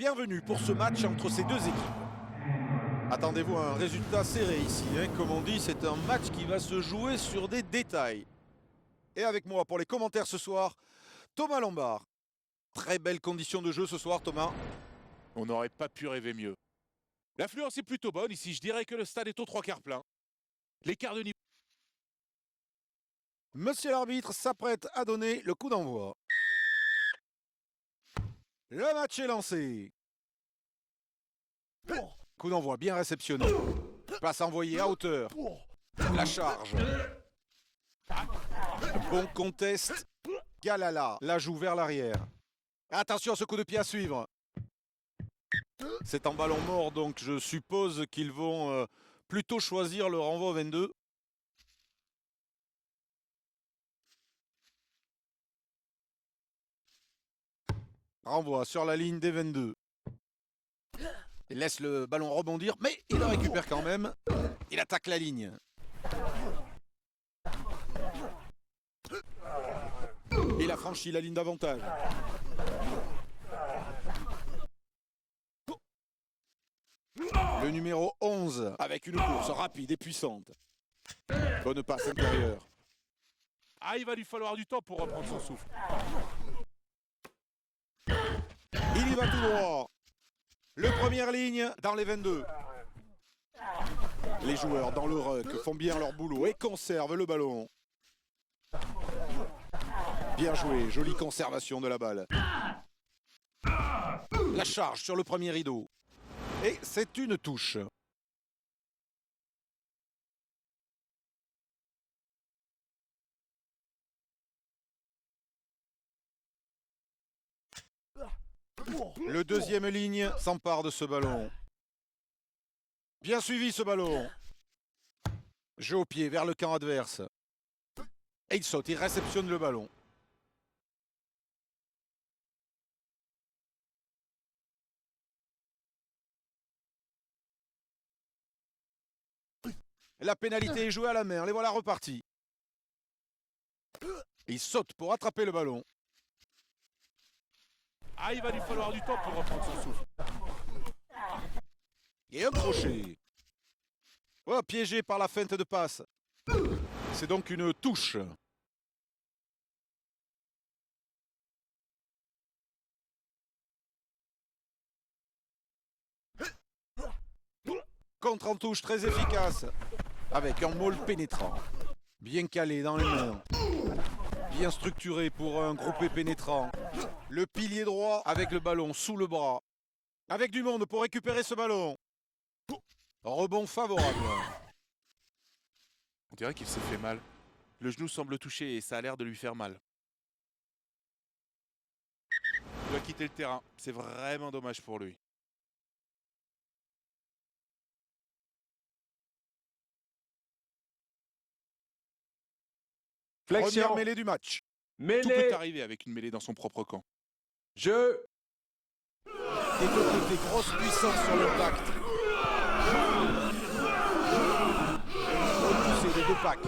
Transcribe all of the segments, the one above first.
Bienvenue pour ce match entre ces deux équipes. Attendez-vous à un résultat serré ici, hein. Comme on dit, c'est un match qui va se jouer sur des détails. Et avec moi pour les commentaires ce soir, Thomas Lombard. Très belle condition de jeu ce soir, Thomas. On n'aurait pas pu rêver mieux. L'affluence est plutôt bonne ici, je dirais que le stade est aux 3/4 plein. L'écart de niveau... Monsieur l'arbitre s'apprête à donner le coup d'envoi. Le match est lancé. Coup d'envoi bien réceptionné. Passe envoyée à hauteur. La charge. Bon contest. Galala la joue vers l'arrière. Attention à ce coup de pied à suivre. C'est en ballon mort, donc je suppose qu'ils vont plutôt choisir le renvoi au 22. Renvoi sur la ligne des 22. Il laisse le ballon rebondir, mais il le récupère quand même. Il attaque la ligne. Il a franchi la ligne d'avantage. Le numéro 11 avec une course rapide et puissante. Bonne passe intérieure. Ah, il va lui falloir du temps pour reprendre son souffle. Il y va tout droit. Le première ligne dans les 22. Les joueurs dans le ruck font bien leur boulot et conservent le ballon. Bien joué, jolie conservation de la balle. La charge sur le premier rideau. Et c'est une touche. Le deuxième ligne s'empare de ce ballon. Bien suivi ce ballon. Jeu au pied vers le camp adverse. Et il saute, il réceptionne le ballon. La pénalité est jouée à la main, les voilà repartis. Il saute pour attraper le ballon. Ah, il va lui falloir du temps pour reprendre son souffle. Et un crochet. Oh, piégé par la feinte de passe. C'est donc une touche. Contre en touche très efficace. Avec un maul pénétrant. Bien calé dans les mains. Bien structuré pour un groupé pénétrant. Le pilier droit avec le ballon sous le bras. Avec du monde pour récupérer ce ballon. Rebond favorable. On dirait qu'il s'est fait mal. Le genou semble touché et ça a l'air de lui faire mal. Il doit quitter le terrain. C'est vraiment dommage pour lui. Première Flexion, mêlée du match. Tout peut mêlée, arriver avec une mêlée dans son propre camp. jeu, Des deux côtés, grosse puissance sur l'impact. Repoussé des deux packs.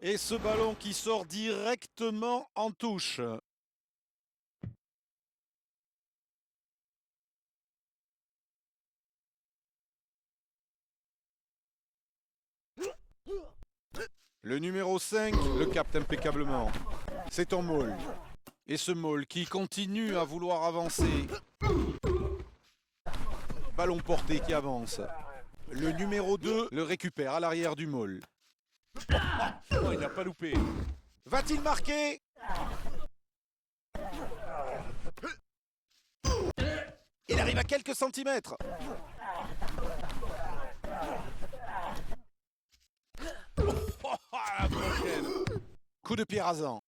Et ce ballon qui sort directement en touche. Le numéro 5 le capte impeccablement. C'est un maul. Et ce maul qui continue à vouloir avancer. Ballon porté qui avance. Le numéro 2 le récupère à l'arrière du maul. Oh, il n'a pas loupé. Va-t-il marquer? Il arrive à quelques centimètres. La prochaine. Coup de pied rasant.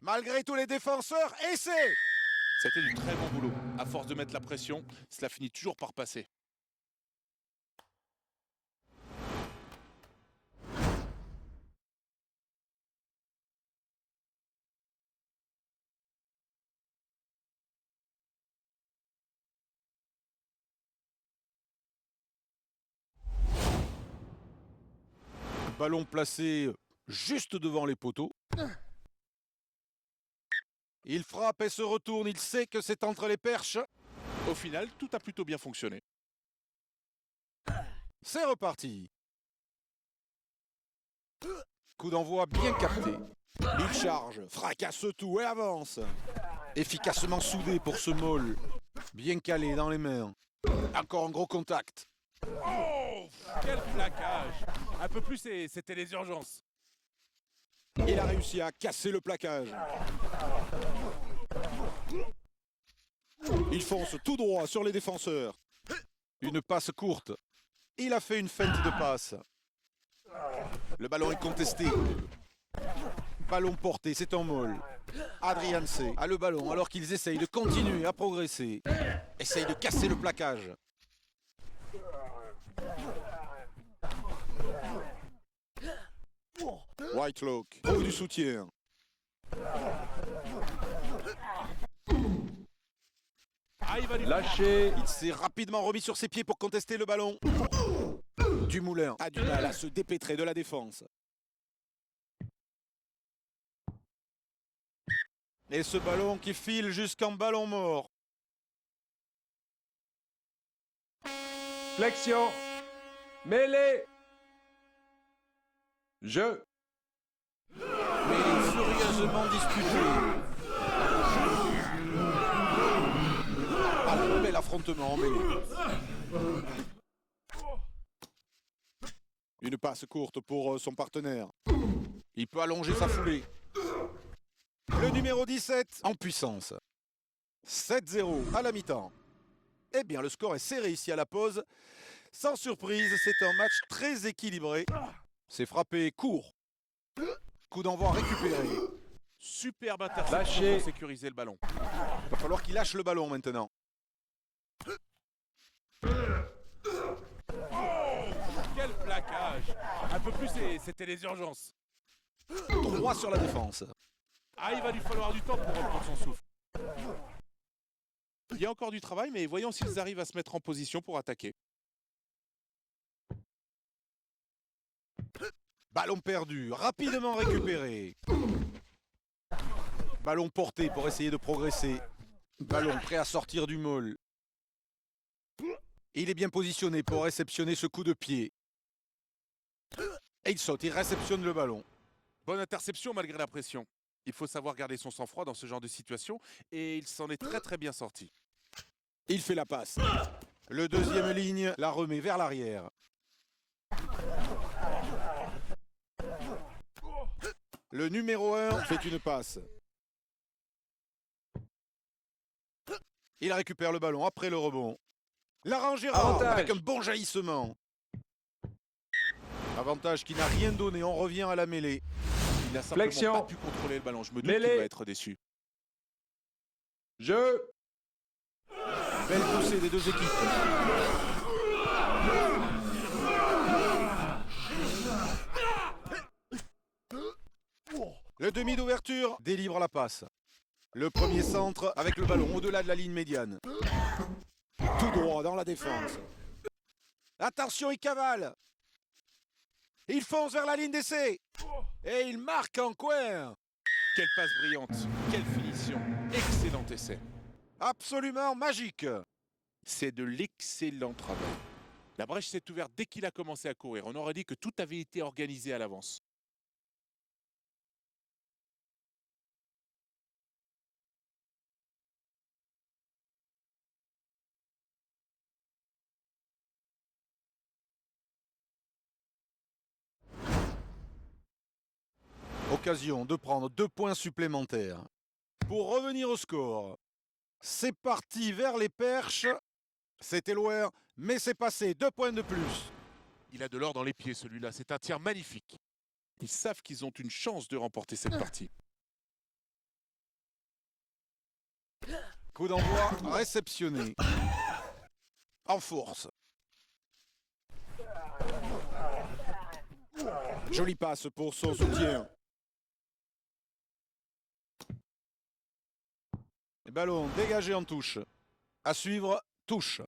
Malgré tous les défenseurs, essai! C'était du très bon boulot. À force de mettre la pression, cela finit toujours par passer. Ballon placé juste devant les poteaux. Il frappe et se retourne, il sait que c'est entre les perches. Au final, tout a plutôt bien fonctionné. C'est reparti. Coup d'envoi bien capté. Il charge, fracasse tout et avance. Efficacement soudé pour ce maul. Bien calé dans les mains. Encore un gros contact. Oh, quel plaquage! Un peu plus et c'était les urgences. Il a réussi à casser le plaquage. Il fonce tout droit sur les défenseurs. Une passe courte. Il a fait une feinte de passe. Le ballon est contesté. Ballon porté, c'est en molle. Adrian C a le ballon alors qu'ils essayent de continuer à progresser. Essayent de casser le plaquage. Whitelock trouve du soutien. Ah, il va lui Lâché. Il s'est rapidement remis sur ses pieds pour contester le ballon. Dumoulin a du mal à se dépêtrer de la défense. Et ce ballon qui file jusqu'en ballon mort. Flexion. Mêlée. Jeu. Mais furieusement disputé. Ah, bel affrontement en mêlée. Une passe courte pour son partenaire. Il peut allonger sa foulée. Le numéro 17 en puissance. 7-0 à la mi-temps. Eh bien, le score est serré ici à la pause. Sans surprise, c'est un match très équilibré. C'est frappé court. Coup d'envoi récupéré. superbe interception Lâché. pour sécuriser le ballon. Il va falloir qu'il lâche le ballon maintenant. Quel plaquage! Un peu plus et c'était les urgences. Droit sur la défense. Ah, il va lui falloir du temps pour reprendre son souffle. Il y a encore du travail, mais voyons s'ils arrivent à se mettre en position pour attaquer. Ballon perdu, rapidement récupéré. Ballon porté pour essayer de progresser. Ballon prêt à sortir du maul. Il est bien positionné pour réceptionner ce coup de pied. Et il saute, il réceptionne le ballon. Bonne interception malgré la pression. Il faut savoir garder son sang-froid dans ce genre de situation et il s'en est très bien sorti. Il fait la passe. Le deuxième ligne la remet vers l'arrière. Le numéro 1 fait une passe. Il récupère le ballon après le rebond. L'arrangera Avantage. avec un bon jaillissement. Avantage qui n'a rien donné, on revient à la mêlée. Il n'a simplement Flexion. pas pu contrôler le ballon. Je me doute Mêlée. qu'il va être déçu. Jeu. Belle poussée des deux équipes. Le demi d'ouverture délivre la passe. Le premier centre avec le ballon au-delà de la ligne médiane. Tout droit dans la défense. Attention, il cavale. Il fonce vers la ligne d'essai. Et il marque en coin. Quelle passe brillante, quelle finition, excellent essai. Absolument magique. C'est de l'excellent travail. La brèche s'est ouverte dès qu'il a commencé à courir. On aurait dit que tout avait été organisé à l'avance. Occasion de prendre 2 points supplémentaires. Pour revenir au score, c'est parti vers les perches. C'était loin, mais c'est passé. 2 points de plus. Il a de l'or dans les pieds celui-là, c'est un tir magnifique. Ils savent qu'ils ont une chance de remporter cette partie. Coup d'envoi réceptionné. En force. Jolie passe pour son soutien. Les ballons dégagés en touche. À suivre, touche.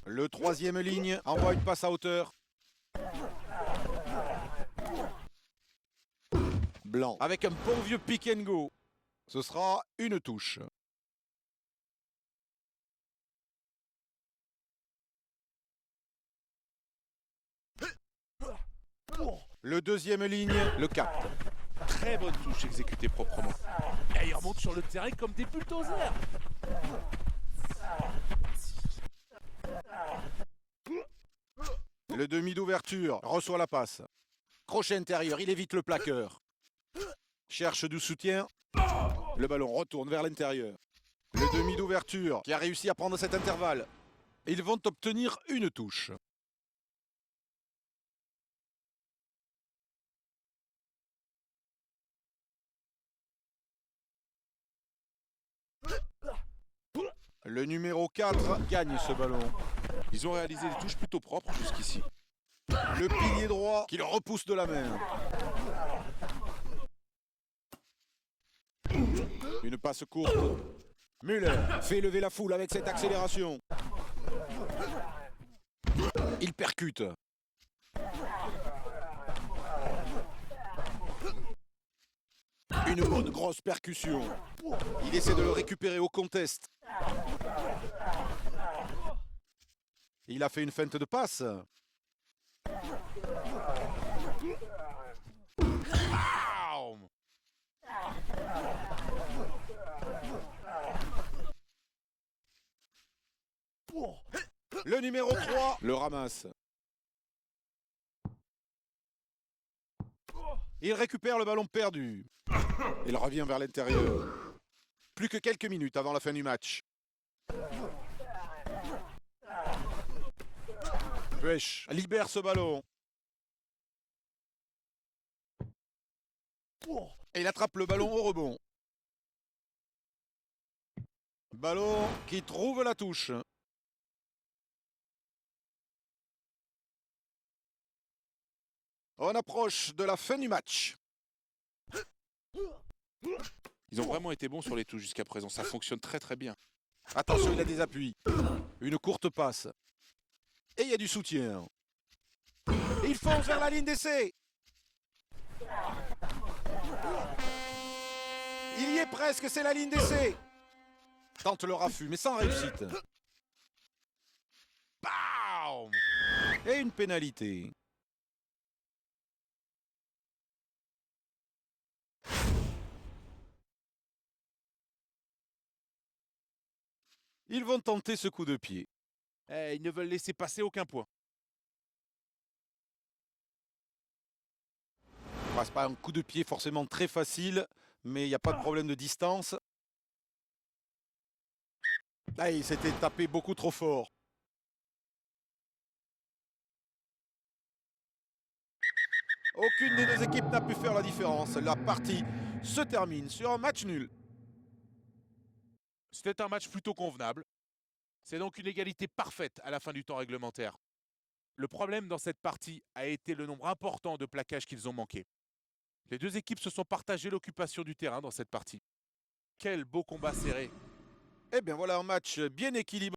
Le troisième ligne envoie une passe à hauteur. Blanc avec un bon vieux pick and go. Ce sera une touche. Le deuxième ligne le capte. Très bonne touche exécutée proprement. Et il remonte sur le terrain comme des bulldozers. Le demi d'ouverture reçoit la passe. Crochet intérieur, il évite le plaqueur. Cherche du soutien. Le ballon retourne vers l'intérieur. Le demi d'ouverture qui a réussi à prendre cet intervalle. Ils vont obtenir une touche. Le numéro 4 gagne ce ballon. Ils ont réalisé des touches plutôt propres jusqu'ici. Le pilier droit qui le repousse de la main. Une passe courte. Müller fait lever la foule avec cette accélération. Il percute. Une bonne grosse percussion. Il essaie de le récupérer au contest. Il a fait une feinte de passe. Bam! Le numéro 3 le ramasse. Il récupère le ballon perdu. Il revient vers l'intérieur. Plus que quelques minutes avant la fin du match. Puech libère ce ballon. Et il attrape le ballon au rebond. Ballon qui trouve la touche. On approche de la fin du match. Ils ont vraiment été bons sur les touches jusqu'à présent. Ça fonctionne très très bien. Attention, il a des appuis. Une courte passe. Et il y a du soutien. Il fonce vers la ligne d'essai. Il y est presque, c'est la ligne d'essai. Tente le raffut, mais sans réussite. Bam! Et une pénalité. Ils vont tenter ce coup de pied. Ils ne veulent laisser passer aucun point. C'est pas un coup de pied forcément très facile, mais il n'y a pas de problème de distance. Là, il s'était tapé beaucoup trop fort. Aucune des deux équipes n'a pu faire la différence. La partie se termine sur un match nul. C'était un match plutôt convenable. C'est donc une égalité parfaite à la fin du temps réglementaire. Le problème dans cette partie a été le nombre important de plaquages qu'ils ont manqué. Les deux équipes se sont partagées l'occupation du terrain dans cette partie. Quel beau combat serré! Eh bien voilà un match bien équilibré.